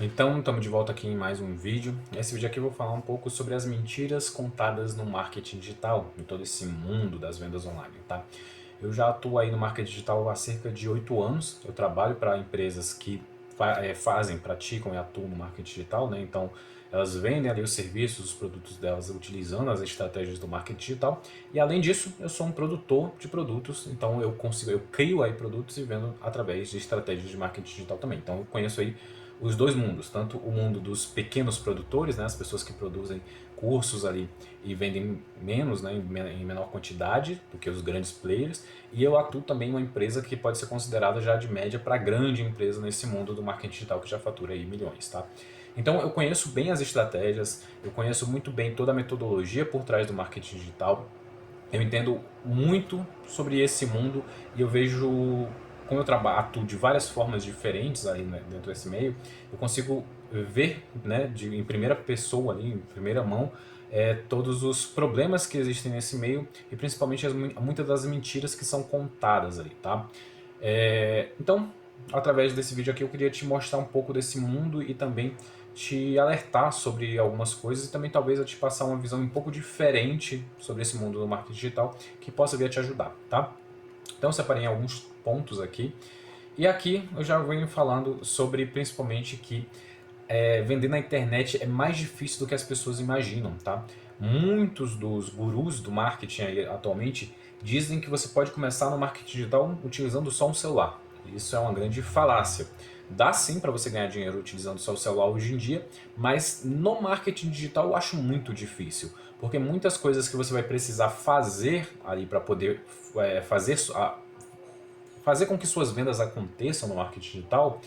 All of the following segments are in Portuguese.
Então, estamos de volta aqui em mais um vídeo. Nesse vídeo aqui eu vou falar um pouco sobre as mentiras contadas no marketing digital, em todo esse mundo das vendas online, tá? Eu já atuo aí no marketing digital há cerca de 8 anos. Eu trabalho para empresas que fazem, praticam e atuam no marketing digital, né? Então, elas vendem ali os serviços, os produtos delas utilizando as estratégias do marketing digital. E além disso, eu sou um produtor de produtos, então eu crio aí produtos e vendo através de estratégias de marketing digital também. Então, eu conheço aí os dois mundos, tanto o mundo dos pequenos produtores, né, as pessoas que produzem cursos ali e vendem menos, né, em menor quantidade do que os grandes players, e eu atuo também em uma empresa que pode ser considerada já de média para grande empresa nesse mundo do marketing digital que já fatura aí milhões, tá? Então eu conheço bem as estratégias, eu conheço muito bem toda a metodologia por trás do marketing digital, eu entendo muito sobre esse mundo e eu vejo, como eu trabalho de várias formas diferentes aí, né, dentro desse meio, eu consigo ver, né, em primeira pessoa ali, em primeira mão, todos os problemas que existem nesse meio e principalmente muitas das mentiras que são contadas ali, tá? Então, através desse vídeo aqui eu queria te mostrar um pouco desse mundo e também te alertar sobre algumas coisas e também talvez eu te passar uma visão um pouco diferente sobre esse mundo do marketing digital que possa vir a te ajudar, tá? Então eu separei alguns pontos aqui e aqui eu já venho falando sobre principalmente que vender na internet é mais difícil do que as pessoas imaginam, tá? Muitos dos gurus do marketing aí, atualmente dizem que você pode começar no marketing digital utilizando só um celular. Isso é uma grande falácia. Dá sim para você ganhar dinheiro utilizando só o celular hoje em dia, mas no marketing digital eu acho muito difícil, porque muitas coisas que você vai precisar fazer ali para poder fazer com que suas vendas aconteçam no marketing digital,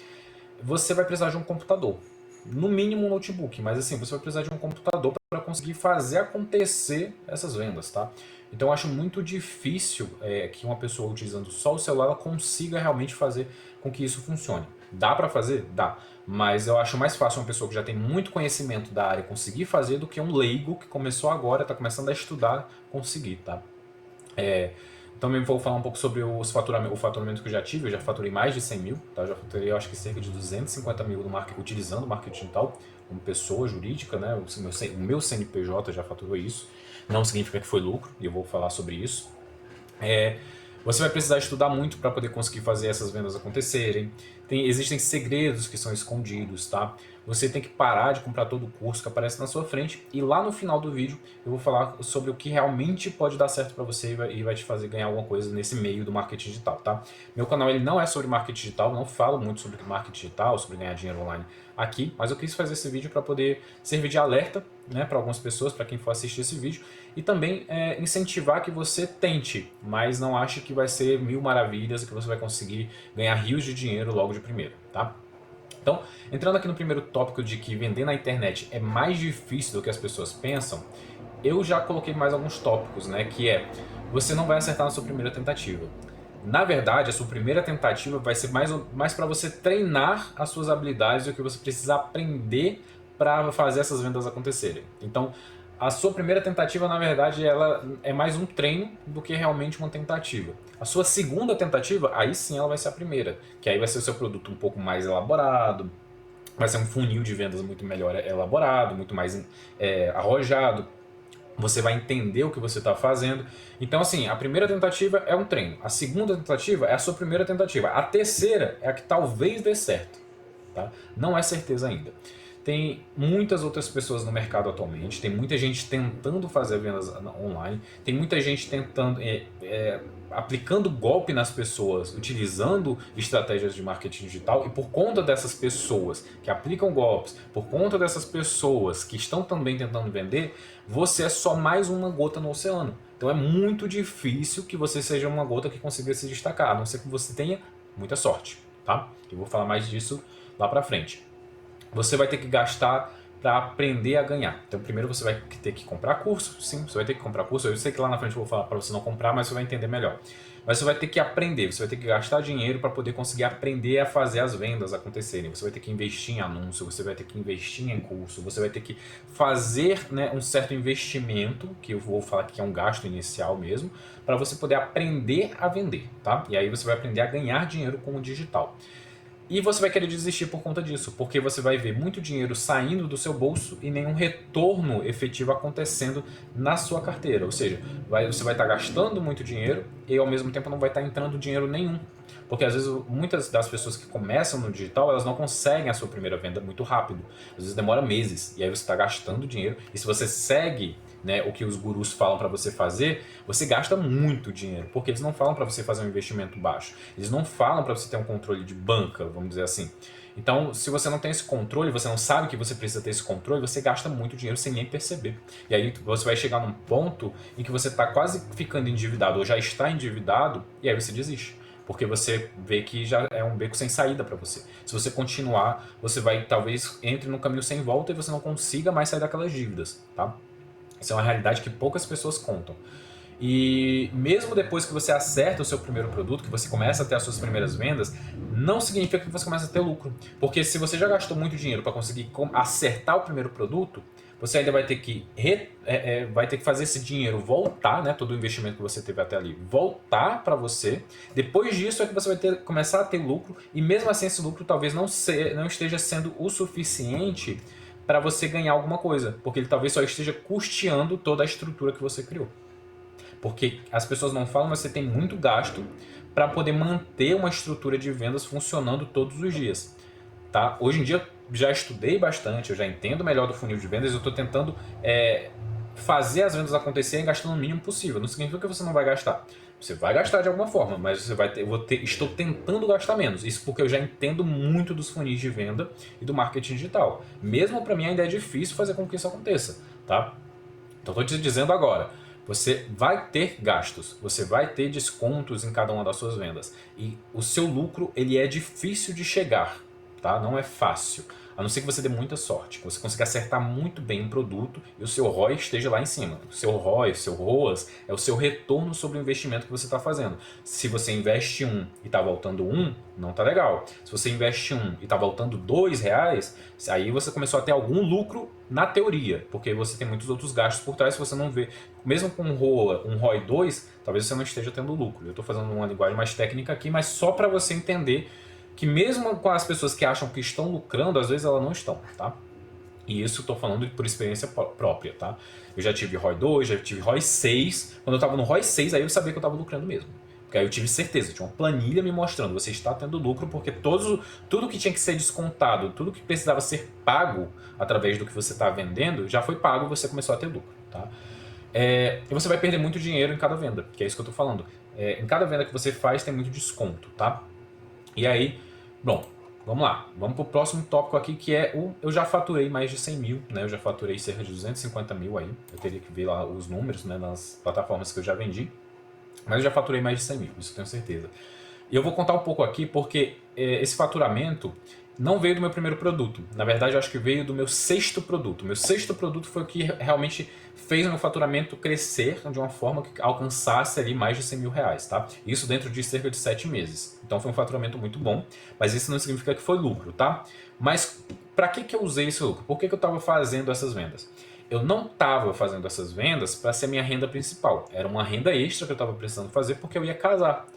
você vai precisar de um computador. No mínimo um notebook, mas assim, você vai precisar de um computador para conseguir fazer acontecer essas vendas, tá? Então eu acho muito difícil que uma pessoa utilizando só o celular ela consiga realmente fazer com que isso funcione. Dá para fazer? Dá. Mas eu acho mais fácil uma pessoa que já tem muito conhecimento da área conseguir fazer do que um leigo que começou agora, está começando a estudar, conseguir, tá? Também vou falar um pouco sobre o faturamento que eu já tive. Eu já faturei mais de 100 mil, tá? Eu já faturei, eu acho que cerca de 250 mil no utilizando o marketing digital como pessoa jurídica, né? O meu CNPJ já faturou isso. Não significa que foi lucro, e eu vou falar sobre isso. É, Você vai precisar estudar muito para poder conseguir fazer essas vendas acontecerem. Existem segredos que são escondidos, tá? Você tem que parar de comprar todo o curso que aparece na sua frente e lá no final do vídeo eu vou falar sobre o que realmente pode dar certo para você e vai te fazer ganhar alguma coisa nesse meio do marketing digital, tá? Meu canal ele não é sobre marketing digital, não falo muito sobre marketing digital, sobre ganhar dinheiro online aqui, mas eu quis fazer esse vídeo para poder servir de alerta, né, para algumas pessoas, para quem for assistir esse vídeo, e também incentivar que você tente, mas não ache que vai ser mil maravilhas e que você vai conseguir ganhar rios de dinheiro logo de primeira, tá? Então, entrando aqui no primeiro tópico de que vender na internet é mais difícil do que as pessoas pensam, eu já coloquei mais alguns tópicos, né, que você não vai acertar na sua primeira tentativa. Na verdade, a sua primeira tentativa vai ser mais para você treinar as suas habilidades e o que você precisa aprender para fazer essas vendas acontecerem. Então, a sua primeira tentativa, na verdade, ela é mais um treino do que realmente uma tentativa. A sua segunda tentativa, aí sim ela vai ser a primeira, que aí vai ser o seu produto um pouco mais elaborado, vai ser um funil de vendas muito melhor elaborado, muito mais arrojado. Você vai entender o que você está fazendo. Então, assim, a primeira tentativa é um treino. A segunda tentativa é a sua primeira tentativa. A terceira é a que talvez dê certo. Tá? Não é certeza ainda. Tem muitas outras pessoas no mercado atualmente, tem muita gente tentando fazer vendas online, tem muita gente tentando, aplicando golpe nas pessoas, utilizando estratégias de marketing digital, e por conta dessas pessoas que aplicam golpes, por conta dessas pessoas que estão também tentando vender, você é só mais uma gota no oceano. Então é muito difícil que você seja uma gota que consiga se destacar, a não ser que você tenha muita sorte, tá? Eu vou falar mais disso lá pra frente. Você vai ter que gastar para aprender a ganhar. Então, primeiro você vai ter que comprar curso. Sim, você vai ter que comprar curso. Eu sei que lá na frente eu vou falar para você não comprar, mas você vai entender melhor. Mas você vai ter que aprender, você vai ter que gastar dinheiro para poder conseguir aprender a fazer as vendas acontecerem. Você vai ter que investir em anúncio, você vai ter que investir em curso, você vai ter que fazer, né, um certo investimento, que eu vou falar que é um gasto inicial mesmo, para você poder aprender a vender, tá? E aí você vai aprender a ganhar dinheiro com o digital. E você vai querer desistir por conta disso, porque você vai ver muito dinheiro saindo do seu bolso e nenhum retorno efetivo acontecendo na sua carteira. Ou seja, você vai estar gastando muito dinheiro e ao mesmo tempo não vai estar entrando dinheiro nenhum. Porque às vezes muitas das pessoas que começam no digital, elas não conseguem a sua primeira venda muito rápido. Às vezes demora meses e aí você está gastando dinheiro. E se você segue, né, o que os gurus falam para você fazer, você gasta muito dinheiro, porque eles não falam para você fazer um investimento baixo. Eles não falam para você ter um controle de banca, vamos dizer assim. Então, se você não tem esse controle, você não sabe que você precisa ter esse controle, você gasta muito dinheiro sem nem perceber. E aí você vai chegar num ponto em que você está quase ficando endividado ou já está endividado e aí você desiste. Porque você vê que já é um beco sem saída para você. Se você continuar, você vai talvez entre num caminho sem volta e você não consiga mais sair daquelas dívidas, tá? Isso é uma realidade que poucas pessoas contam. E mesmo depois que você acerta o seu primeiro produto, que você começa a ter as suas primeiras vendas, não significa que você começa a ter lucro. Porque se você já gastou muito dinheiro para conseguir acertar o primeiro produto, você ainda vai ter que, vai ter que fazer esse dinheiro voltar, né, todo o investimento que você teve até ali, voltar para você. Depois disso é que você vai começar a ter lucro, e mesmo assim esse lucro talvez não esteja sendo o suficiente para você ganhar alguma coisa, porque ele talvez só esteja custeando toda a estrutura que você criou. Porque as pessoas não falam, mas você tem muito gasto para poder manter uma estrutura de vendas funcionando todos os dias. Tá? Hoje em dia já estudei bastante, eu já entendo melhor do funil de vendas, eu estou tentando fazer as vendas acontecerem gastando o mínimo possível. Não significa que você não vai gastar. Você vai gastar de alguma forma, mas você vai ter, estou tentando gastar menos. Isso porque eu já entendo muito dos funis de venda e do marketing digital. Mesmo para mim ainda é difícil fazer com que isso aconteça, tá? Então estou te dizendo agora, você vai ter gastos, você vai ter descontos em cada uma das suas vendas. E o seu lucro, ele é difícil de chegar, tá? Não é fácil. A não ser que você dê muita sorte, que você consiga acertar muito bem um produto e o seu ROI esteja lá em cima. O seu ROI, o seu ROAS, é o seu retorno sobre o investimento que você está fazendo. Se você investe um e está voltando um, não está legal. Se você investe um e está voltando R$2, aí você começou a ter algum lucro na teoria, porque você tem muitos outros gastos por trás, se você não vê. Mesmo com um ROI 2, talvez você não esteja tendo lucro. Eu estou fazendo uma linguagem mais técnica aqui, mas só para você entender que mesmo com as pessoas que acham que estão lucrando, às vezes elas não estão, tá? E isso eu estou falando por experiência própria, tá? Eu já tive ROI 2, já tive ROI 6. Quando eu estava no ROI 6, aí eu sabia que eu estava lucrando mesmo. Porque aí eu tive certeza, tinha uma planilha me mostrando, você está tendo lucro, porque tudo que tinha que ser descontado, tudo que precisava ser pago através do que você está vendendo, já foi pago e você começou a ter lucro, tá? E você vai perder muito dinheiro em cada venda, que é isso que eu estou falando. Em cada venda que você faz tem muito desconto, tá? E aí, bom, vamos lá. Vamos para o próximo tópico aqui, que é eu já faturei mais de 100 mil, né? Eu já faturei cerca de 250 mil aí. Eu teria que ver lá os números, né, nas plataformas que eu já vendi. Mas eu já faturei mais de 100 mil, isso eu tenho certeza. E eu vou contar um pouco aqui, porque esse faturamento não veio do meu primeiro produto. Na verdade, eu acho que veio do meu sexto produto. Meu sexto produto foi o que realmente fez o meu faturamento crescer de uma forma que alcançasse ali mais de 100 mil reais, tá? Isso dentro de cerca de 7 meses. Então foi um faturamento muito bom, mas isso não significa que foi lucro, tá? Mas para que eu usei esse lucro? Por que eu estava fazendo essas vendas? Eu não estava fazendo essas vendas para ser minha renda principal. Era uma renda extra que eu estava precisando fazer porque eu ia casar.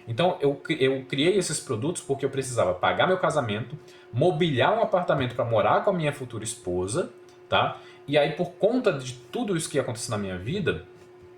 Então eu criei esses produtos porque eu precisava pagar meu casamento, mobiliar um apartamento para morar com a minha futura esposa, tá? E aí por conta de tudo isso que ia acontecer na minha vida,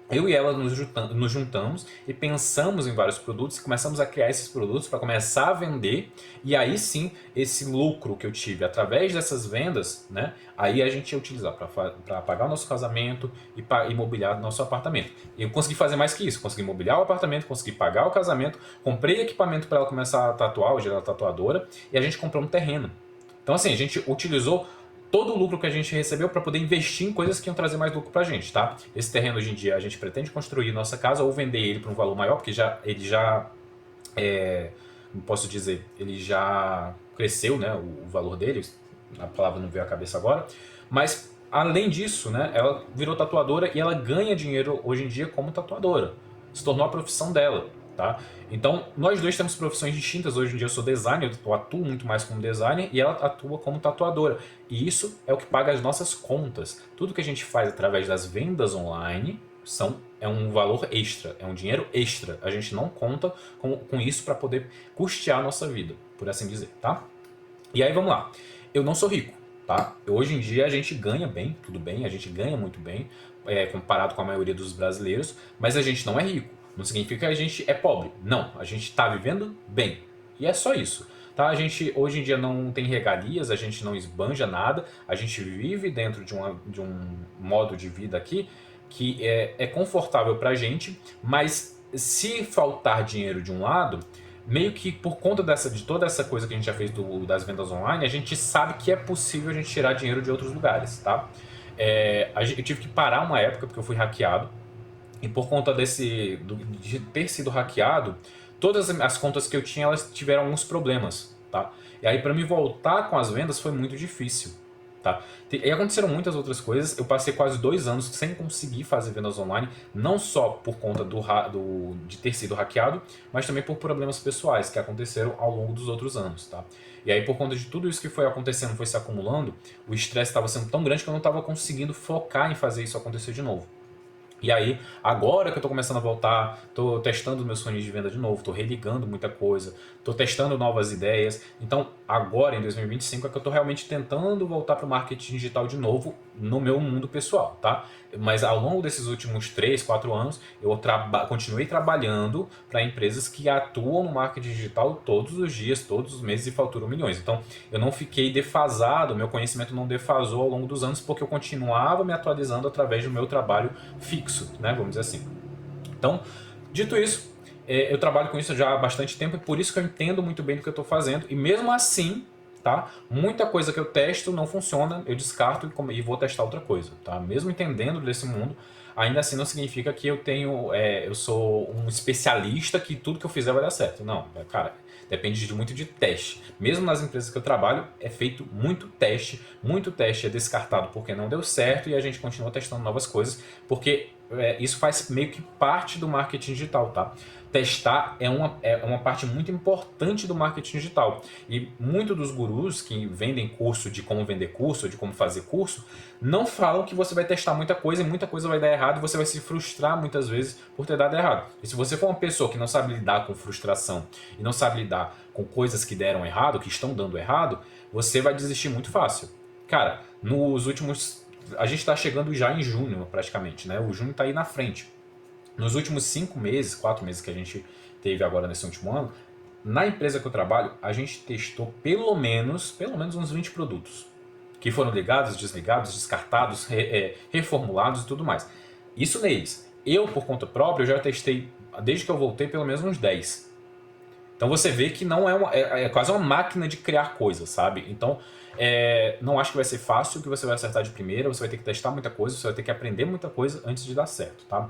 eu e ela nos juntamos e pensamos em vários produtos e começamos a criar esses produtos para começar a vender. E aí sim, esse lucro que eu tive através dessas vendas, né? Aí a gente ia utilizar para pagar o nosso casamento e para imobiliar nosso apartamento. E eu consegui fazer mais que isso. Consegui imobiliar o apartamento, consegui pagar o casamento, comprei equipamento para ela começar a tatuar, hoje ela é tatuadora, e a gente comprou um terreno. Então assim, a gente utilizou todo o lucro que a gente recebeu para poder investir em coisas que iam trazer mais lucro para a gente, tá? Esse terreno hoje em dia a gente pretende construir nossa casa ou vender ele para um valor maior, porque não posso dizer, ele já cresceu, né, o valor dele, a palavra não veio à cabeça agora, mas além disso, né, ela virou tatuadora e ela ganha dinheiro hoje em dia como tatuadora, se tornou a profissão dela. Tá? Então, nós dois temos profissões distintas. Hoje em dia eu sou designer, eu atuo muito mais como designer e ela atua como tatuadora. E isso é o que paga as nossas contas. Tudo que a gente faz através das vendas online é um valor extra, é um dinheiro extra. A gente não conta com isso para poder custear a nossa vida, por assim dizer, tá? E aí vamos lá. Eu não sou rico, tá? Hoje em dia a gente ganha bem, tudo bem, a gente ganha muito bem, comparado com a maioria dos brasileiros, mas a gente não é rico. Não significa que a gente é pobre. Não, a gente está vivendo bem. E é só isso. Tá? A gente hoje em dia não tem regalias, a gente não esbanja nada, a gente vive dentro de um modo de vida aqui que é confortável pra gente, mas se faltar dinheiro de um lado, meio que por conta de toda essa coisa que a gente já fez das vendas online, a gente sabe que é possível a gente tirar dinheiro de outros lugares, tá? Eu tive que parar uma época porque eu fui hackeado, e por conta de ter sido hackeado, todas as contas que eu tinha, elas tiveram alguns problemas, tá? E aí para me voltar com as vendas foi muito difícil, tá? E aconteceram muitas outras coisas, eu passei quase 2 anos sem conseguir fazer vendas online, não só por conta de ter sido hackeado, mas também por problemas pessoais que aconteceram ao longo dos outros anos, tá? E aí por conta de tudo isso que foi acontecendo, foi se acumulando, o estresse estava sendo tão grande que eu não estava conseguindo focar em fazer isso acontecer de novo. E aí, agora que eu tô começando a voltar, tô testando meus funil de venda de novo, tô religando muita coisa, tô testando novas ideias. Então, agora em 2025 é que eu tô realmente tentando voltar pro marketing digital de novo no meu mundo pessoal, tá? Mas ao longo desses últimos 3, 4 anos, eu continuei trabalhando para empresas que atuam no marketing digital todos os dias, todos os meses e faturam milhões. Então, eu não fiquei defasado, meu conhecimento não defasou ao longo dos anos, porque eu continuava me atualizando através do meu trabalho fixo, né? Vamos dizer assim. Então, dito isso, eu trabalho com isso já há bastante tempo e por isso que eu entendo muito bem do que eu estou fazendo. E mesmo assim, tá? Muita coisa que eu testo não funciona, eu descarto e vou testar outra coisa, tá? Mesmo entendendo desse mundo, ainda assim não significa que eu sou um especialista que tudo que eu fizer vai dar certo. Não, cara, depende de muito de teste. Mesmo nas empresas que eu trabalho, é feito muito teste é descartado porque não deu certo e a gente continua testando novas coisas, porque isso faz meio que parte do marketing digital, tá? Testar é uma parte muito importante do marketing digital. E muitos dos gurus que vendem curso de como vender curso, de como fazer curso, não falam que você vai testar muita coisa e muita coisa vai dar errado e você vai se frustrar muitas vezes por ter dado errado. E se você for uma pessoa que não sabe lidar com frustração e não sabe lidar com coisas que deram errado, que estão dando errado, você vai desistir muito fácil. Cara, nos últimos... A gente está chegando já em junho praticamente, né? O junho está aí na frente. Nos últimos 5 meses, 4 meses que a gente teve agora nesse último ano, na empresa que eu trabalho, a gente testou pelo menos uns 20 produtos. Que foram ligados, desligados, descartados, reformulados e tudo mais. Isso neles. Eu, por conta própria, eu já testei, desde que eu voltei, pelo menos uns 10. Então você vê que não é quase uma máquina de criar coisas, sabe? Então, não acho que vai ser fácil, que você vai acertar de primeira, você vai ter que testar muita coisa, você vai ter que aprender muita coisa antes de dar certo, tá?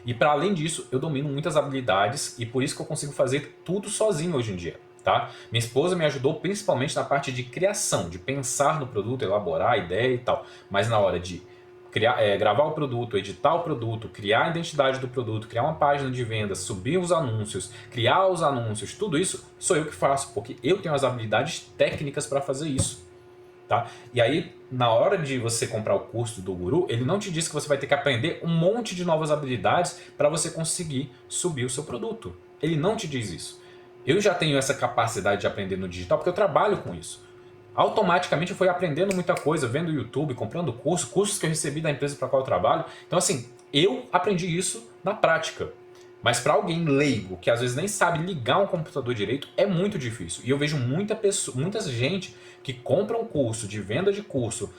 E para além disso, eu domino muitas habilidades e por isso que eu consigo fazer tudo sozinho hoje em dia, tá? Minha esposa me ajudou principalmente na parte de criação, de pensar no produto, elaborar a ideia e tal. Mas na hora de gravar o produto, editar o produto, criar a identidade do produto, criar uma página de venda, subir os anúncios, criar os anúncios, tudo isso sou eu que faço, porque eu tenho as habilidades técnicas para fazer isso. Tá? E aí, na hora de você comprar o curso do guru, ele não te diz que você vai ter que aprender um monte de novas habilidades para você conseguir subir o seu produto. Ele não te diz isso. Eu já tenho essa capacidade de aprender no digital porque eu trabalho com isso. Automaticamente eu fui aprendendo muita coisa, vendo YouTube, comprando cursos que eu recebi da empresa para a qual eu trabalho. Então assim, eu aprendi isso na prática. Mas para alguém leigo, que às vezes nem sabe ligar um computador direito, é muito difícil. E eu vejo muita gente que compra um curso de venda de curso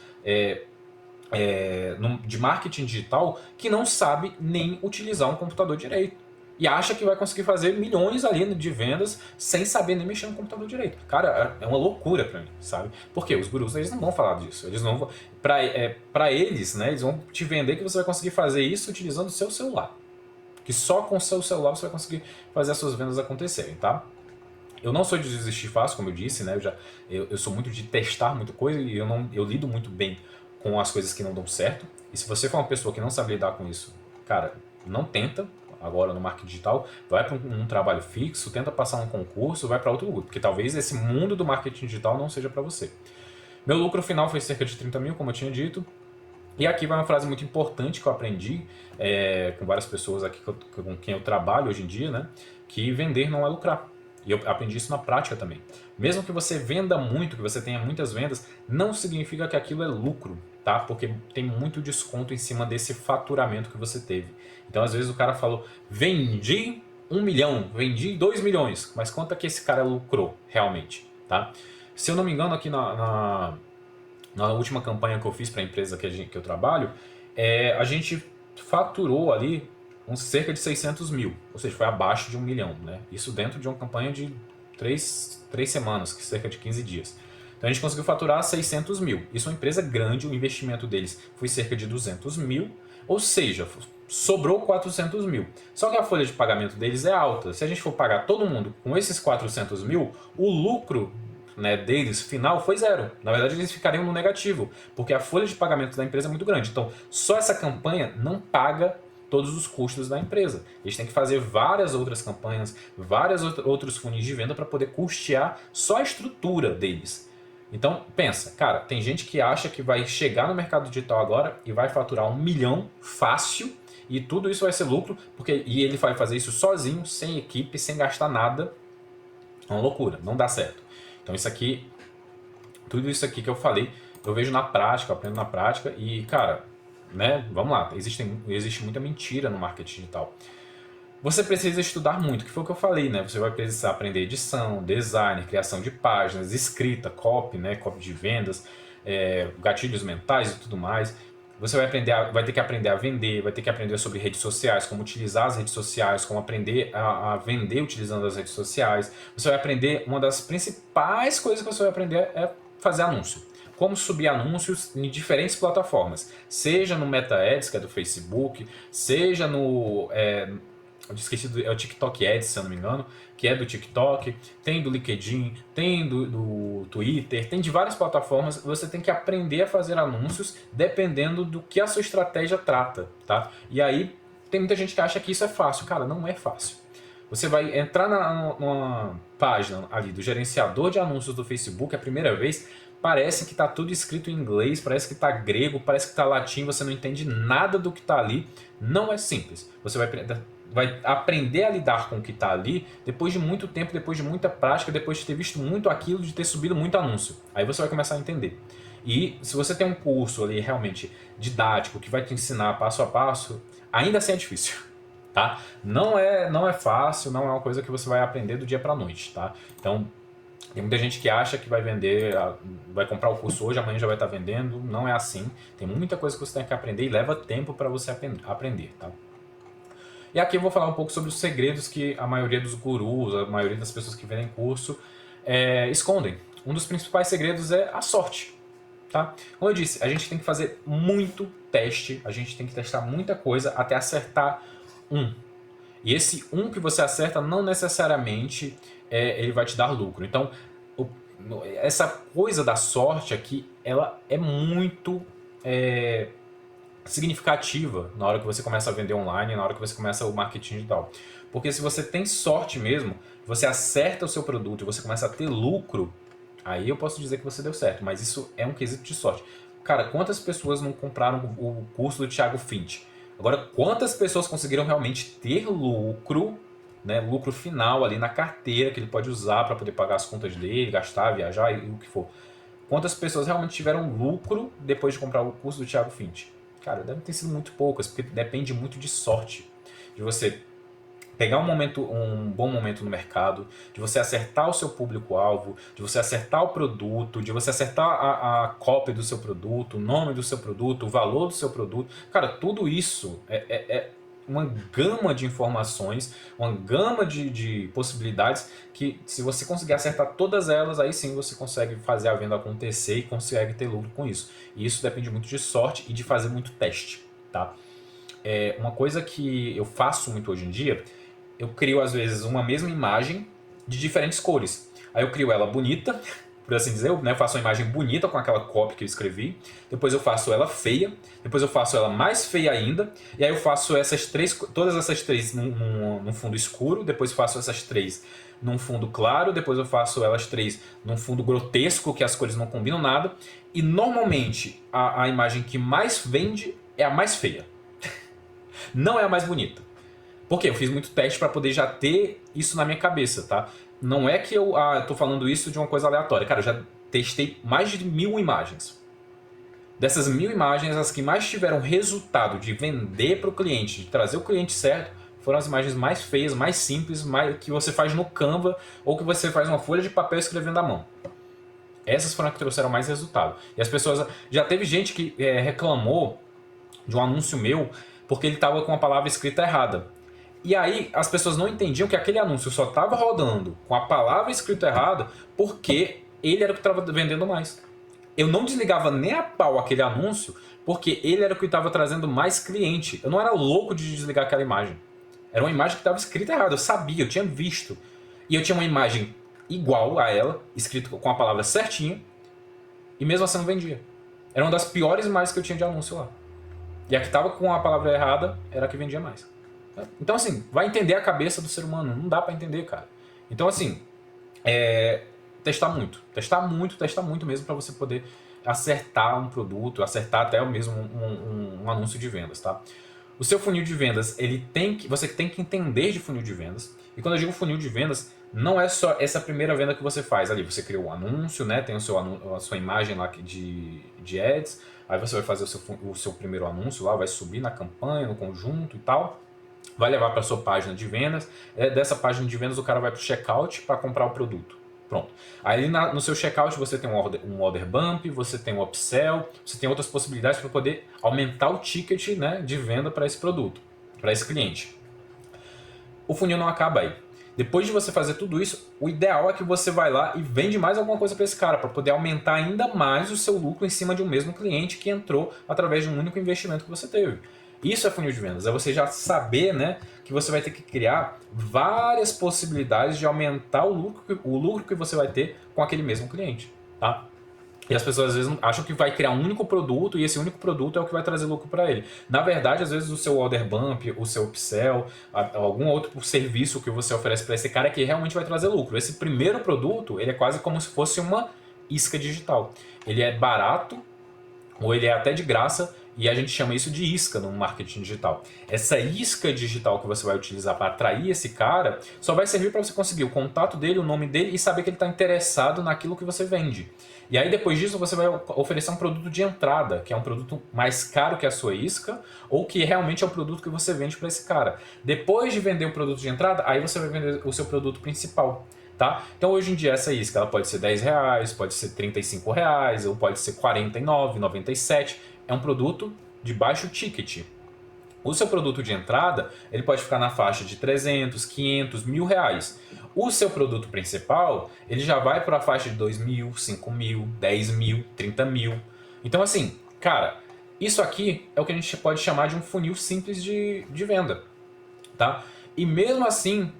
de marketing digital que não sabe nem utilizar um computador direito. E acha que vai conseguir fazer milhões ali de vendas sem saber nem mexer no computador direito. Cara, é uma loucura pra mim, sabe? Porque os gurus, eles não vão falar disso. Eles não vão... Pra eles, né, eles vão te vender que você vai conseguir fazer isso utilizando o seu celular. Que só com o seu celular você vai conseguir fazer as suas vendas acontecerem, tá? Eu não sou de desistir fácil, como eu disse, né? Eu sou muito de testar muita coisa e eu lido muito bem com as coisas que não dão certo. E se você for uma pessoa que não sabe lidar com isso, cara, não tenta agora no marketing digital, vai para um trabalho fixo, tenta passar um concurso, vai para outro lugar, porque talvez esse mundo do marketing digital não seja para você. Meu lucro final foi cerca de 30 mil, como eu tinha dito. E aqui vai uma frase muito importante que eu aprendi com várias pessoas aqui com quem eu trabalho hoje em dia, né? Que vender não é lucrar. E eu aprendi isso na prática também. Mesmo que você venda muito, que você tenha muitas vendas, não significa que aquilo é lucro, tá? Porque tem muito desconto em cima desse faturamento que você teve. Então, às vezes o cara falou, vendi 1 milhão, vendi 2 milhões, mas quanto é que esse cara lucrou realmente, tá? Se eu não me engano, aqui na última campanha que eu fiz para a empresa que eu trabalho, a gente faturou ali cerca de 600 mil, ou seja, foi abaixo de 1 milhão, né? Isso dentro de uma campanha de 3 semanas, cerca de 15 dias. Então a gente conseguiu faturar 600 mil. Isso é uma empresa grande, o investimento deles foi cerca de 200 mil, ou seja, sobrou 400 mil. Só que a folha de pagamento deles é alta. Se a gente for pagar todo mundo com esses 400 mil, o lucro, né, deles final foi zero. Na verdade, eles ficariam no negativo, porque a folha de pagamento da empresa é muito grande. Então, só essa campanha não paga todos os custos da empresa. Eles têm que fazer várias outras campanhas, vários outros funis de venda para poder custear só a estrutura deles. Então, pensa, cara, tem gente que acha que vai chegar no mercado digital agora e vai faturar 1 milhão fácil e tudo isso vai ser lucro, e ele vai fazer isso sozinho, sem equipe, sem gastar nada. É uma loucura, não dá certo. Então isso aqui, tudo isso aqui que eu falei, eu vejo na prática, eu aprendo na prática e, cara, né, vamos lá, existe muita mentira no marketing digital. Você precisa estudar muito, que foi o que eu falei, né? Você vai precisar aprender edição, design, criação de páginas, escrita, copy, né? Copy de vendas, gatilhos mentais e tudo mais. Você vai ter que aprender a vender, vai ter que aprender sobre redes sociais, como utilizar as redes sociais, como aprender a vender utilizando as redes sociais. Você vai aprender, uma das principais coisas que você vai aprender é fazer anúncio. Como subir anúncios em diferentes plataformas. Seja no Meta Ads, que é do Facebook, seja no... eu esqueci, é o TikTok Ads, se eu não me engano, que é do TikTok, tem do LinkedIn, tem do Twitter, tem de várias plataformas. Você tem que aprender a fazer anúncios dependendo do que a sua estratégia trata, tá? E aí tem muita gente que acha que isso é fácil. Cara, não é fácil. Você vai entrar numa página ali do gerenciador de anúncios do Facebook a primeira vez, parece que está tudo escrito em inglês, parece que está grego, parece que está latim, você não entende nada do que está ali. Não é simples. Você vai aprender a lidar com o que está ali depois de muito tempo, depois de muita prática, depois de ter visto muito aquilo, de ter subido muito anúncio. Aí você vai começar a entender. E se você tem um curso ali realmente didático que vai te ensinar passo a passo, ainda assim é difícil, tá? Não é fácil, não é uma coisa que você vai aprender do dia para a noite, tá? Então, tem muita gente que acha que vai vender, vai comprar o curso hoje, amanhã já vai estar vendendo. Não é assim. Tem muita coisa que você tem que aprender e leva tempo para você aprender, tá? E aqui eu vou falar um pouco sobre os segredos que a maioria dos gurus, a maioria das pessoas que vendem curso escondem. Um dos principais segredos é a sorte, tá? Como eu disse, a gente tem que fazer muito teste, a gente tem que testar muita coisa até acertar um. E esse um que você acerta não necessariamente ele vai te dar lucro. Então, essa coisa da sorte aqui, ela é muito significativa na hora que você começa a vender online, na hora que você começa o marketing digital. Porque se você tem sorte mesmo, você acerta o seu produto e você começa a ter lucro, aí eu posso dizer que você deu certo, mas isso é um quesito de sorte. Cara, quantas pessoas não compraram o curso do Thiago Finch? Agora, quantas pessoas conseguiram realmente ter lucro, né, lucro final ali na carteira que ele pode usar para poder pagar as contas dele, gastar, viajar e o que for? Quantas pessoas realmente tiveram lucro depois de comprar o curso do Thiago Finch? Cara, devem ter sido muito poucas, porque depende muito de sorte. De você pegar um bom momento no mercado, de você acertar o seu público-alvo, de você acertar o produto, de você acertar a cópia do seu produto, o nome do seu produto, o valor do seu produto. Cara, tudo isso é uma gama de informações, uma gama de possibilidades que, se você conseguir acertar todas elas, aí sim você consegue fazer a venda acontecer e consegue ter lucro com isso. E isso depende muito de sorte e de fazer muito teste, tá? Uma coisa que eu faço muito hoje em dia, eu crio às vezes uma mesma imagem de diferentes cores. Aí eu crio ela bonita, por assim dizer, né? Eu faço uma imagem bonita com aquela copy que eu escrevi, depois eu faço ela feia, depois eu faço ela mais feia ainda, e aí eu faço todas essas três num fundo escuro, depois faço essas três num fundo claro, depois eu faço elas 3 num fundo grotesco, que as cores não combinam nada, e normalmente a imagem que mais vende é a mais feia. Não é a mais bonita. Por quê? Eu fiz muito teste para poder já ter isso na minha cabeça, tá? Não é que eu tô falando isso de uma coisa aleatória. Cara, eu já testei mais de 1000 imagens. Dessas 1000 imagens, as que mais tiveram resultado de vender para o cliente, de trazer o cliente certo, foram as imagens mais feias, mais simples, que você faz no Canva ou que você faz uma folha de papel escrevendo à mão. Essas foram as que trouxeram mais resultado. E as pessoas... Já teve gente que reclamou de um anúncio meu porque ele estava com a palavra escrita errada. E aí as pessoas não entendiam que aquele anúncio só estava rodando com a palavra escrita errada porque ele era o que estava vendendo mais. Eu não desligava nem a pau aquele anúncio porque ele era o que estava trazendo mais cliente. Eu não era louco de desligar aquela imagem. Era uma imagem que estava escrita errada, eu sabia, eu tinha visto. E eu tinha uma imagem igual a ela, escrita com a palavra certinha, e mesmo assim não vendia. Era uma das piores imagens que eu tinha de anúncio lá. E a que estava com a palavra errada era a que vendia mais. Então assim, vai entender a cabeça do ser humano, não dá pra entender, cara. Então assim, testar muito mesmo para você poder acertar um produto, acertar até mesmo um anúncio de vendas, tá? O seu funil de vendas, você tem que entender de funil de vendas. E quando eu digo funil de vendas, não é só essa primeira venda que você faz ali. Você criou o anúncio, né? Tem a sua imagem lá de ads. Aí você vai fazer o seu primeiro anúncio lá, vai subir na campanha, no conjunto e tal. Vai levar para a sua página de vendas. Dessa página de vendas o cara vai para o checkout para comprar o produto. Pronto. Aí no seu checkout você tem um order bump, você tem um upsell, você tem outras possibilidades para poder aumentar o ticket, né, de venda para esse produto, para esse cliente. O funil não acaba aí. Depois de você fazer tudo isso, o ideal é que você vai lá e vende mais alguma coisa para esse cara, para poder aumentar ainda mais o seu lucro em cima de um mesmo cliente que entrou através de um único investimento que você teve. Isso é funil de vendas, é você já saber, né, que você vai ter que criar várias possibilidades de aumentar o lucro que você vai ter com aquele mesmo cliente, tá? E as pessoas às vezes acham que vai criar um único produto e esse único produto é o que vai trazer lucro para ele. Na verdade, às vezes o seu order bump, o seu upsell, algum outro serviço que você oferece para esse cara é que realmente vai trazer lucro. Esse primeiro produto, ele é quase como se fosse uma isca digital. Ele é barato ou ele é até de graça, e a gente chama isso de isca no marketing digital. Essa isca digital que você vai utilizar para atrair esse cara só vai servir para você conseguir o contato dele, o nome dele e saber que ele está interessado naquilo que você vende. E aí depois disso você vai oferecer um produto de entrada, que é um produto mais caro que a sua isca, ou que realmente é o produto que você vende para esse cara. Depois de vender o produto de entrada, aí você vai vender o seu produto principal. Tá? Então hoje em dia essa isca ela pode ser R$10, pode ser R$35, ou pode ser R$49, R$97. É um produto de baixo ticket. O seu produto de entrada ele pode ficar na faixa de 300, 500, R$1.000. O seu produto principal ele já vai para a faixa de 2.000, 5.000, 10.000, 30.000. Então assim, cara, isso aqui é o que a gente pode chamar de um funil simples de venda. Tá? E mesmo assim,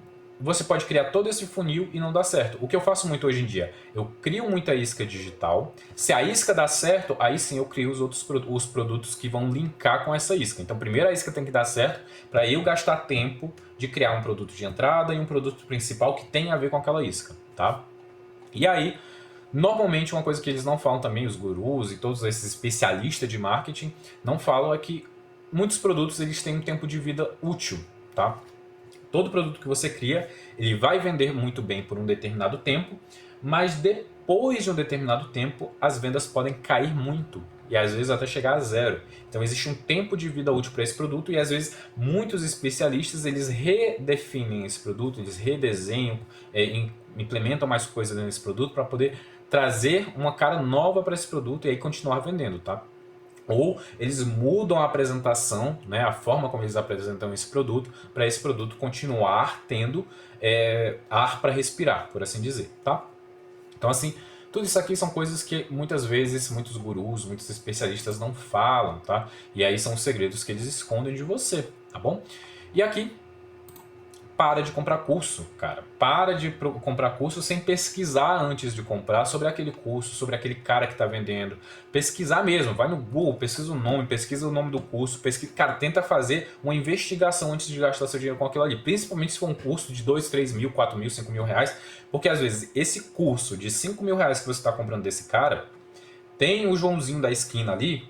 você pode criar todo esse funil e não dá certo. O que eu faço muito hoje em dia? Eu crio muita isca digital. Se a isca dá certo, aí sim eu crio os produtos que vão linkar com essa isca. Então primeiro a isca tem que dar certo para eu gastar tempo de criar um produto de entrada e um produto principal que tenha a ver com aquela isca. Tá? E aí, normalmente uma coisa que eles não falam também, os gurus e todos esses especialistas de marketing, não falam é que muitos produtos eles têm um tempo de vida útil. Tá? Todo produto que você cria, ele vai vender muito bem por um determinado tempo, mas depois de um determinado tempo, as vendas podem cair muito e às vezes até chegar a zero. Então existe um tempo de vida útil para esse produto e às vezes muitos especialistas eles redefinem esse produto, eles redesenham, implementam mais coisas nesse produto para poder trazer uma cara nova para esse produto e aí continuar vendendo, tá? Ou eles mudam a apresentação, né, a forma como eles apresentam esse produto, para esse produto continuar tendo ar para respirar, por assim dizer, tá? Então assim, tudo isso aqui são coisas que muitas vezes muitos gurus, muitos especialistas não falam, tá? E aí são os segredos que eles escondem de você, tá bom? E aqui, para de comprar curso, cara. Para de comprar curso sem pesquisar antes de comprar sobre aquele curso, sobre aquele cara que está vendendo. Pesquisar mesmo, vai no Google, pesquisa o nome do curso, pesquisa, cara, tenta fazer uma investigação antes de gastar seu dinheiro com aquilo ali. Principalmente se for um curso de 2, 3 mil, 4 mil, 5 mil reais, porque às vezes esse curso de 5 mil reais que você está comprando desse cara, tem o Joãozinho da esquina ali,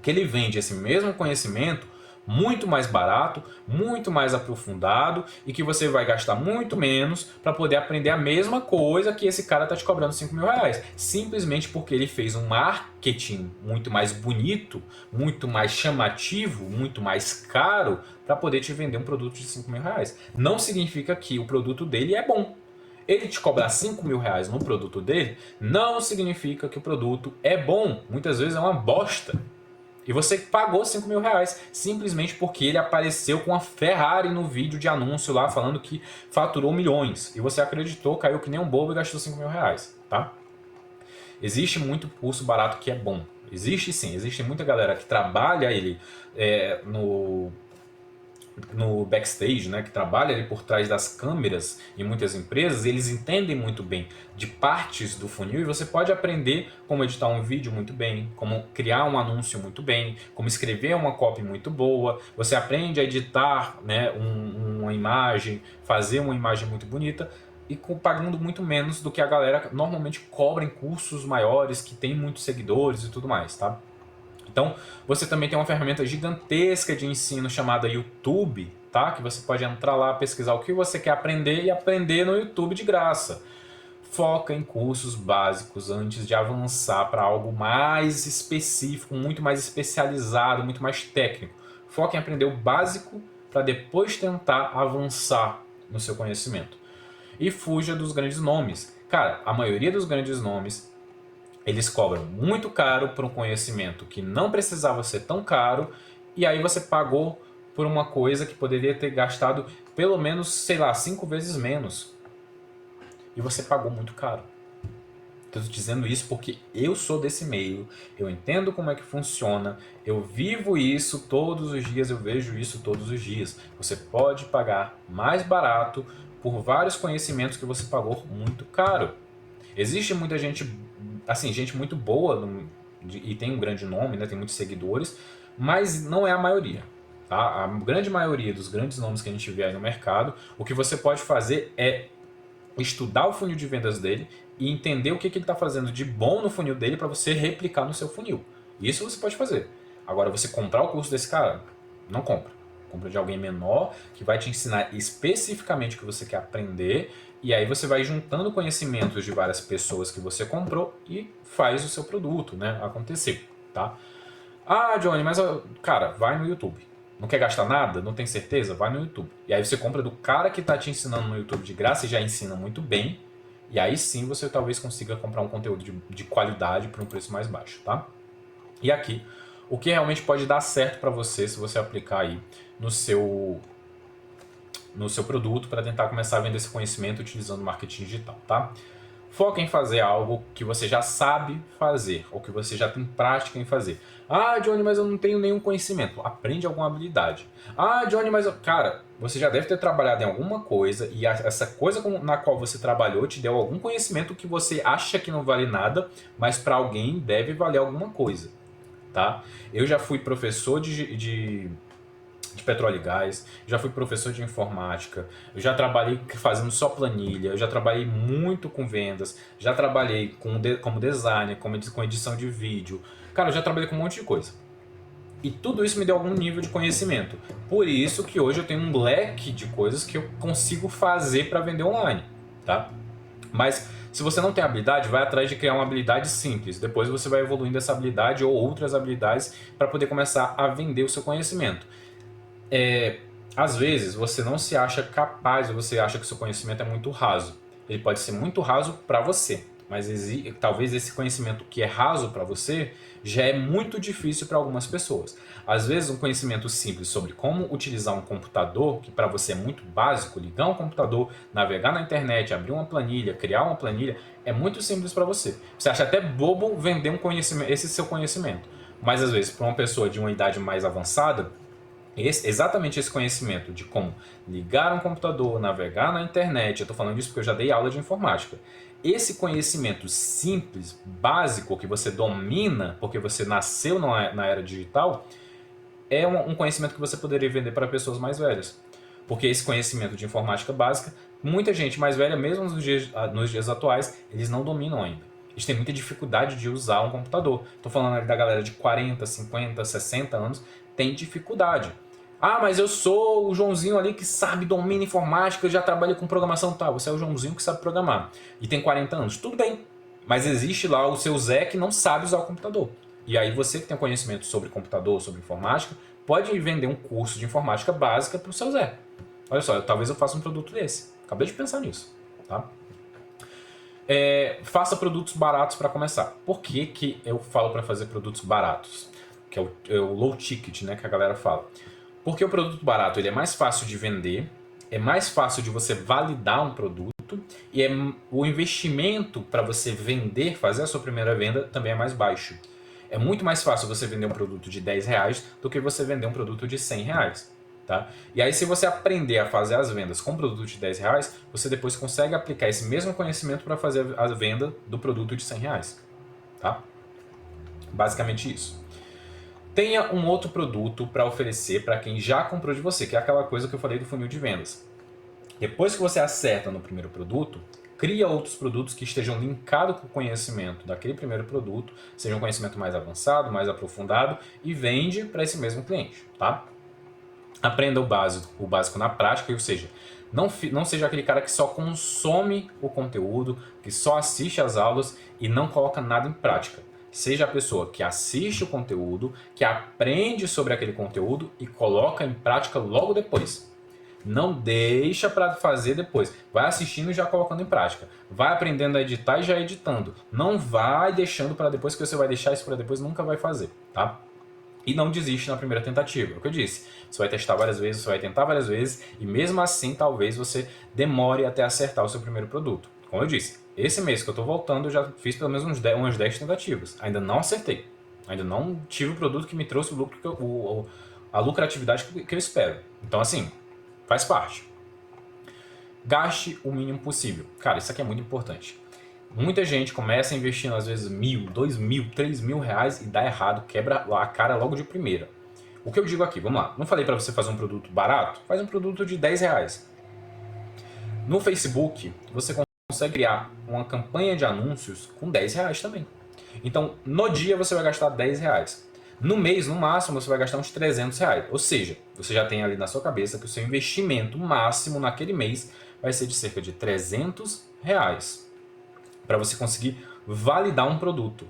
que ele vende esse mesmo conhecimento muito mais barato, muito mais aprofundado e que você vai gastar muito menos para poder aprender a mesma coisa que esse cara está te cobrando 5 mil reais. Simplesmente porque ele fez um marketing muito mais bonito, muito mais chamativo, muito mais caro para poder te vender um produto de 5 mil reais. Não significa que o produto dele é bom. Ele te cobrar 5 mil reais no produto dele não significa que o produto é bom. Muitas vezes é uma bosta. E você pagou 5 mil reais simplesmente porque ele apareceu com a Ferrari no vídeo de anúncio lá falando que faturou milhões. E você acreditou, caiu que nem um bobo e gastou 5 mil reais, tá? Existe muito curso barato que é bom. Existe sim, existe muita galera que trabalha ele no backstage, né, que trabalha ali por trás das câmeras em muitas empresas, eles entendem muito bem de partes do funil e você pode aprender como editar um vídeo muito bem, como criar um anúncio muito bem, como escrever uma copy muito boa, você aprende a editar, né, uma imagem, fazer uma imagem muito bonita e pagando muito menos do que a galera normalmente cobra em cursos maiores que tem muitos seguidores e tudo mais, tá? Então, você também tem uma ferramenta gigantesca de ensino chamada YouTube, tá? Que você pode entrar lá, pesquisar o que você quer aprender e aprender no YouTube de graça. Foca em cursos básicos antes de avançar para algo mais específico, muito mais especializado, muito mais técnico. Foca em aprender o básico para depois tentar avançar no seu conhecimento. E fuja dos grandes nomes. Cara, a maioria dos grandes nomes eles cobram muito caro por um conhecimento que não precisava ser tão caro e aí você pagou por uma coisa que poderia ter gastado pelo menos, sei lá, 5 vezes menos. E você pagou muito caro. Estou dizendo isso porque eu sou desse meio, eu entendo como é que funciona, eu vivo isso todos os dias, eu vejo isso todos os dias. Você pode pagar mais barato por vários conhecimentos que você pagou muito caro. Existe muita gente, assim, gente muito boa e tem um grande nome, né, tem muitos seguidores, mas não é a maioria. Tá? A grande maioria dos grandes nomes que a gente vê aí no mercado, o que você pode fazer é estudar o funil de vendas dele e entender o que ele está fazendo de bom no funil dele para você replicar no seu funil. Isso você pode fazer. Agora, você comprar o curso desse cara, não compra. Compra de alguém menor que vai te ensinar especificamente o que você quer aprender e aí você vai juntando conhecimentos de várias pessoas que você comprou e faz o seu produto, né, acontecer, tá? Ah, Johnny, mas cara, vai no YouTube. Não quer gastar nada? Não tem certeza? Vai no YouTube. E aí você compra do cara que está te ensinando no YouTube de graça e já ensina muito bem. E aí sim você talvez consiga comprar um conteúdo de qualidade por um preço mais baixo, tá? E aqui, o que realmente pode dar certo para você se você aplicar aí no seu produto para tentar começar a vender esse conhecimento utilizando marketing digital, tá? Foca em fazer algo que você já sabe fazer, ou que você já tem prática em fazer. Ah, Johnny, mas eu não tenho nenhum conhecimento. Aprende alguma habilidade. Ah, Johnny, mas... Cara, você já deve ter trabalhado em alguma coisa e essa coisa na qual você trabalhou te deu algum conhecimento que você acha que não vale nada, mas para alguém deve valer alguma coisa, tá? Eu já fui professor de petróleo e gás, já fui professor de informática, eu já trabalhei fazendo só planilha, eu já trabalhei muito com vendas, já trabalhei como designer, com edição de vídeo. Cara, eu já trabalhei com um monte de coisa. E tudo isso me deu algum nível de conhecimento. Por isso que hoje eu tenho um leque de coisas que eu consigo fazer para vender online, tá? Mas se você não tem habilidade, vai atrás de criar uma habilidade simples. Depois você vai evoluindo essa habilidade ou outras habilidades para poder começar a vender o seu conhecimento. Às vezes você não se acha capaz, ou você acha que o seu conhecimento é muito raso. Ele pode ser muito raso para você, mas talvez esse conhecimento que é raso para você já é muito difícil para algumas pessoas. Às vezes um conhecimento simples sobre como utilizar um computador, que para você é muito básico, ligar um computador, navegar na internet, abrir uma planilha, criar uma planilha, é muito simples para você. Você acha até bobo vender esse seu conhecimento, mas às vezes para uma pessoa de uma idade mais avançada, Exatamente esse conhecimento de como ligar um computador, navegar na internet, eu estou falando disso porque eu já dei aula de informática. Esse conhecimento simples, básico, que você domina porque você nasceu na era digital, é um conhecimento que você poderia vender para pessoas mais velhas. Porque esse conhecimento de informática básica, muita gente mais velha, mesmo nos dias atuais, eles não dominam ainda. Eles têm muita dificuldade de usar um computador. Estou falando ali da galera de 40, 50, 60 anos, tem dificuldade. Ah, mas eu sou o Joãozinho ali que sabe, domina informática, já trabalha com programação. Tá, você é o Joãozinho que sabe programar e tem 40 anos. Tudo bem, mas existe lá o seu Zé que não sabe usar o computador. E aí você que tem conhecimento sobre computador, sobre informática, pode vender um curso de informática básica para o seu Zé. Olha só, talvez eu faça um produto desse. Acabei de pensar nisso, tá? Faça produtos baratos para começar. Por que, que eu falo para fazer produtos baratos? Que é o low ticket, né, que a galera fala. Porque o produto barato ele é mais fácil de vender, é mais fácil de você validar um produto e o investimento para você vender, fazer a sua primeira venda também é mais baixo. É muito mais fácil você vender um produto de 10 reais do que você vender um produto de 100 reais. Tá? E aí, se você aprender a fazer as vendas com produto de 10 reais, você depois consegue aplicar esse mesmo conhecimento para fazer a venda do produto de 100 reais. Tá? Basicamente isso. Tenha um outro produto para oferecer para quem já comprou de você, que é aquela coisa que eu falei do funil de vendas. Depois que você acerta no primeiro produto, cria outros produtos que estejam linkados com o conhecimento daquele primeiro produto, seja um conhecimento mais avançado, mais aprofundado, e vende para esse mesmo cliente. Tá? Aprenda o básico na prática, ou seja, não seja aquele cara que só consome o conteúdo, que só assiste às aulas e não coloca nada em prática. Seja a pessoa que assiste o conteúdo, que aprende sobre aquele conteúdo e coloca em prática logo depois. Não deixa para fazer depois. Vai assistindo e já colocando em prática. Vai aprendendo a editar e já editando. Não vai deixando para depois, que você vai deixar isso para depois, nunca vai fazer, tá? E não desiste na primeira tentativa. É o que eu disse. Você vai testar várias vezes, você vai tentar várias vezes e mesmo assim talvez você demore até acertar o seu primeiro produto. Como eu disse, esse mês que eu estou voltando eu já fiz pelo menos umas 10 tentativas. Ainda não acertei. Ainda não tive o produto que me trouxe o lucro, a lucratividade que eu espero. Então assim, faz parte. Gaste o mínimo possível. Cara, isso aqui é muito importante. Muita gente começa investindo às vezes 1.000, 2.000, 3.000 reais e dá errado, quebra a cara logo de primeira. O que eu digo aqui, vamos lá, não falei para você fazer um produto barato? Faz um produto de 10 reais. No Facebook, você consegue criar uma campanha de anúncios com 10 reais também. Então, no dia você vai gastar 10 reais. No mês, no máximo, você vai gastar uns 300 reais. Ou seja, você já tem ali na sua cabeça que o seu investimento máximo naquele mês vai ser de cerca de 300 reais. Para você conseguir validar um produto.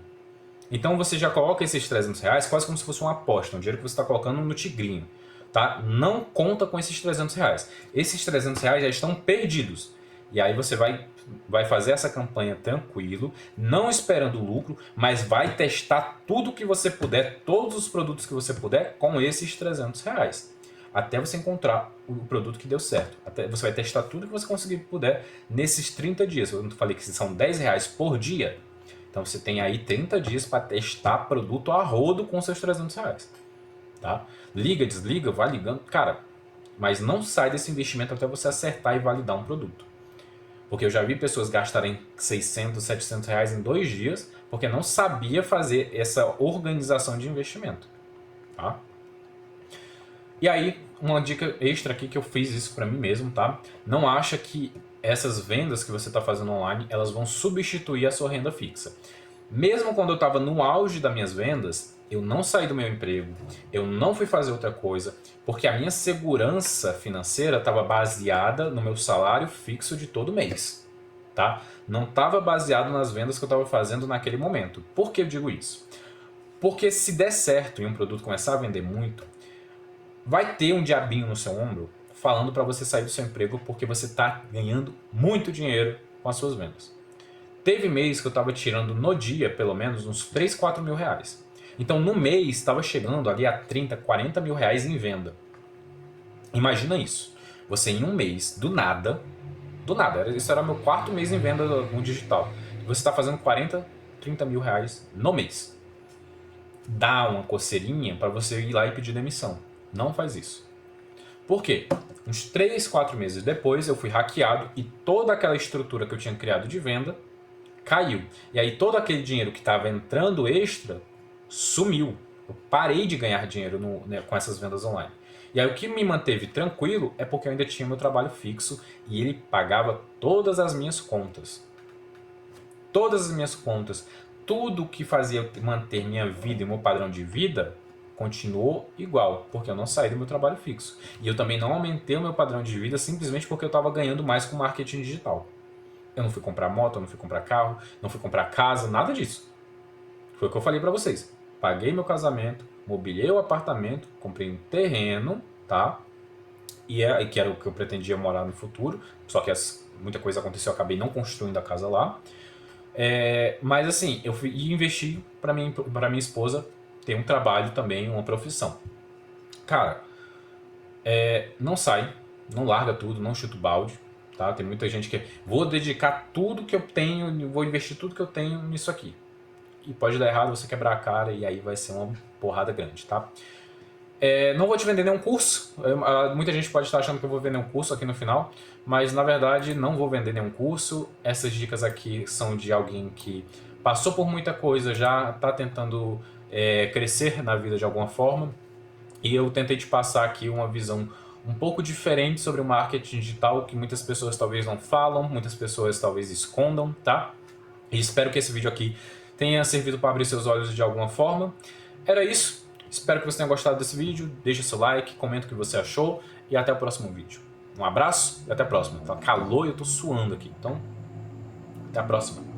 Então você já coloca esses 300 reais quase como se fosse uma aposta, um dinheiro que você está colocando no tigrinho. Tá? Não conta com esses 300 reais. Esses 300 reais já estão perdidos. E aí você vai fazer essa campanha tranquilo, não esperando lucro, mas vai testar tudo que você puder, todos os produtos que você puder com esses 300 reais. Até você encontrar o produto que deu certo. Até você vai testar tudo que você conseguir puder nesses 30 dias. Eu falei que são 10 reais por dia. Então você tem aí 30 dias para testar produto a rodo com seus 300 reais. Tá? Liga, desliga, vai ligando. Cara, mas não sai desse investimento até você acertar e validar um produto. Porque eu já vi pessoas gastarem 600, 700 reais em 2 dias porque não sabia fazer essa organização de investimento. Tá? E aí, uma dica extra aqui que eu fiz isso para mim mesmo, tá? Não acha que essas vendas que você está fazendo online, elas vão substituir a sua renda fixa. Mesmo quando eu estava no auge das minhas vendas, eu não saí do meu emprego, eu não fui fazer outra coisa, porque a minha segurança financeira estava baseada no meu salário fixo de todo mês, tá? Não estava baseado nas vendas que eu estava fazendo naquele momento. Por que eu digo isso? Porque se der certo e um produto começar a vender muito, vai ter um diabinho no seu ombro falando para você sair do seu emprego porque você está ganhando muito dinheiro com as suas vendas. Teve mês que eu estava tirando no dia pelo menos uns 3, 4 mil reais. Então no mês estava chegando ali a 30, 40 mil reais em venda. Imagina isso. Você em um mês, do nada, isso era meu 4º mês em venda no digital. Você está fazendo 40, 30 mil reais no mês. Dá uma coceirinha para você ir lá e pedir demissão. Não faz isso. Por quê? Uns 3, 4 meses depois eu fui hackeado e toda aquela estrutura que eu tinha criado de venda caiu. E aí todo aquele dinheiro que estava entrando extra sumiu. Eu parei de ganhar dinheiro com essas vendas online. E aí o que me manteve tranquilo é porque eu ainda tinha meu trabalho fixo e ele pagava todas as minhas contas. Todas as minhas contas. Tudo que fazia eu manter minha vida e meu padrão de vida continuou igual, porque eu não saí do meu trabalho fixo. E eu também não aumentei o meu padrão de vida simplesmente porque eu estava ganhando mais com marketing digital. Eu não fui comprar moto, eu não fui comprar carro, não fui comprar casa, nada disso. Foi o que eu falei para vocês. Paguei meu casamento, mobiliei o apartamento, comprei um terreno, tá? E que era o que eu pretendia morar no futuro, só que muita coisa aconteceu, eu acabei não construindo a casa lá. Mas assim, eu fui e investi para minha esposa ter um trabalho também, uma profissão. Cara, não sai, não larga tudo, não chuta o balde, tá? Tem muita gente que vou dedicar tudo que eu tenho, vou investir tudo que eu tenho nisso aqui. E pode dar errado, você quebrar a cara e aí vai ser uma porrada grande, tá? Não vou te vender nenhum curso. Muita gente pode estar achando que eu vou vender um curso aqui no final, mas na verdade não vou vender nenhum curso. Essas dicas aqui são de alguém que passou por muita coisa, já está tentando crescer na vida de alguma forma. E eu tentei te passar aqui uma visão um pouco diferente sobre o marketing digital, que muitas pessoas talvez não falam, muitas pessoas talvez escondam, tá? E espero que esse vídeo aqui tenha servido para abrir seus olhos de alguma forma. Era isso. Espero que você tenha gostado desse vídeo. Deixa seu like, comenta o que você achou e até o próximo vídeo. Um abraço e até a próxima. Tá calor e eu tô suando aqui, então até a próxima.